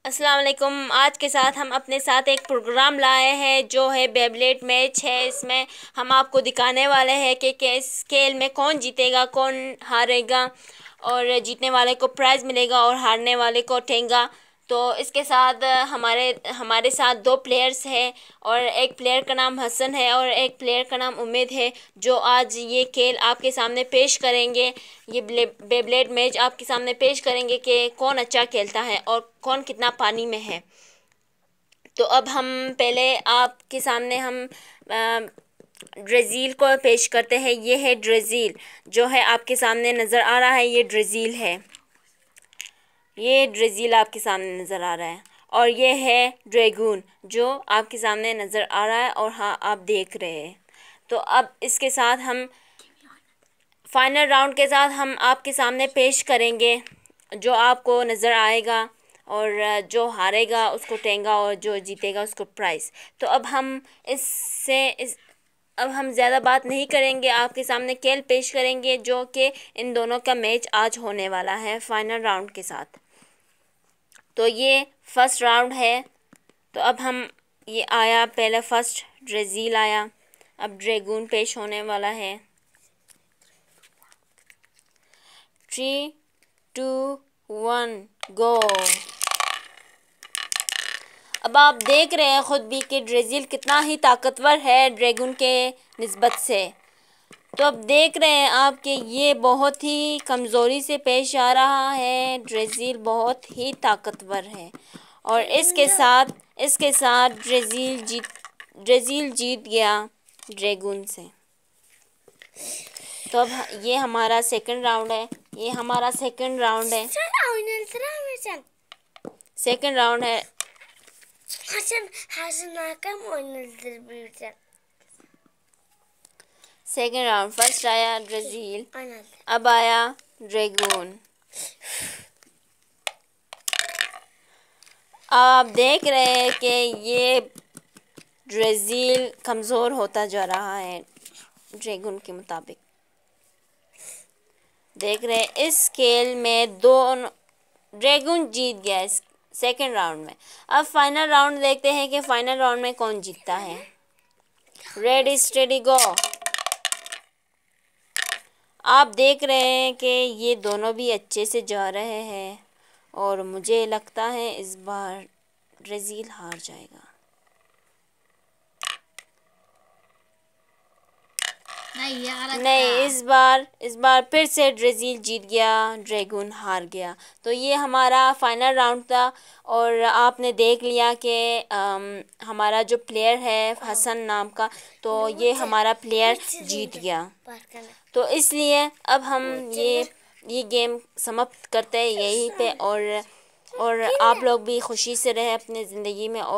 अस्सलाम वालेकुम। आज के साथ हम अपने साथ एक प्रोग्राम लाए हैं जो है बेब्लेड मैच है। इसमें हम आपको दिखाने वाले हैं कि किस खेल में कौन जीतेगा कौन हारेगा, और जीतने वाले को प्राइज़ मिलेगा और हारने वाले को ठेंगा। तो इसके साथ हमारे साथ दो प्लेयर्स हैं, और एक प्लेयर का नाम हसन है और एक प्लेयर का नाम उम्मीद है, जो आज ये खेल आपके सामने पेश करेंगे। ये बेब्लेड मैच आपके सामने पेश करेंगे कि कौन अच्छा खेलता है और कौन कितना पानी में है। तो अब हम पहले आपके सामने हम ड्रेज़ील को पेश करते हैं। ये है ड्रेज़ील, जो है आपके सामने नज़र आ रहा है। ये ड्रेज़ील है, ये ड्रेज़ील आपके सामने नज़र आ रहा है। और ये है ड्रैगून, जो आपके सामने नज़र आ रहा है और हाँ आप देख रहे हैं। तो अब इसके साथ हम फाइनल राउंड के साथ हम आपके सामने पेश करेंगे, जो आपको नज़र आएगा, और जो हारेगा उसको टेंगा और जो जीतेगा उसको प्राइज़। तो अब हम अब हम ज़्यादा बात नहीं करेंगे, आपके सामने खेल पेश करेंगे जो कि इन दोनों का मैच आज होने वाला है फाइनल राउंड के साथ। तो ये फर्स्ट राउंड है। तो अब हम ये आया पहले फर्स्ट ड्रेज़ील आया, अब ड्रैगून पेश होने वाला है। 3, 2, 1 गो। अब आप देख रहे हैं ख़ुद भी कि ड्रेज़ील कितना ही ताकतवर है ड्रैगून के निस्बत से। तो अब देख रहे हैं आप कि ये बहुत ही कमज़ोरी से पेश आ रहा है। ड्रेज़ील बहुत ही ताकतवर है, और इसके साथ ड्रेज़ील जीत गया ड्रैगून से। तो अब ये हमारा सेकंड राउंड है। सेकंड राउंड है। सेकंड राउंड फर्स्ट आया ड्रेज़ील, अब आया ड्रैगून। आप देख रहे हैं कि ये ड्रेज़ील कमज़ोर होता जा रहा है ड्रैगून के मुताबिक। देख रहे हैं इस खेल में दोनों ड्रैगून जीत गया इस सेकंड राउंड में। अब फाइनल राउंड देखते हैं कि फाइनल राउंड में कौन जीतता है। रेडी स्टेडी गो। आप देख रहे हैं कि ये दोनों भी अच्छे से जा रहे हैं, और मुझे लगता है इस बार ड्रेज़ील हार जाएगा। नहीं, इस बार फिर से ड्रेज़ील जीत गया, ड्रैगून हार गया। तो ये हमारा फाइनल राउंड था, और आपने देख लिया कि हमारा जो प्लेयर है हसन नाम का, तो ये हमारा प्लेयर जीत गया। तो इसलिए अब हम ये गेम समाप्त करते हैं यहीं पे, और आप लोग भी खुशी से रहे अपने ज़िंदगी में। और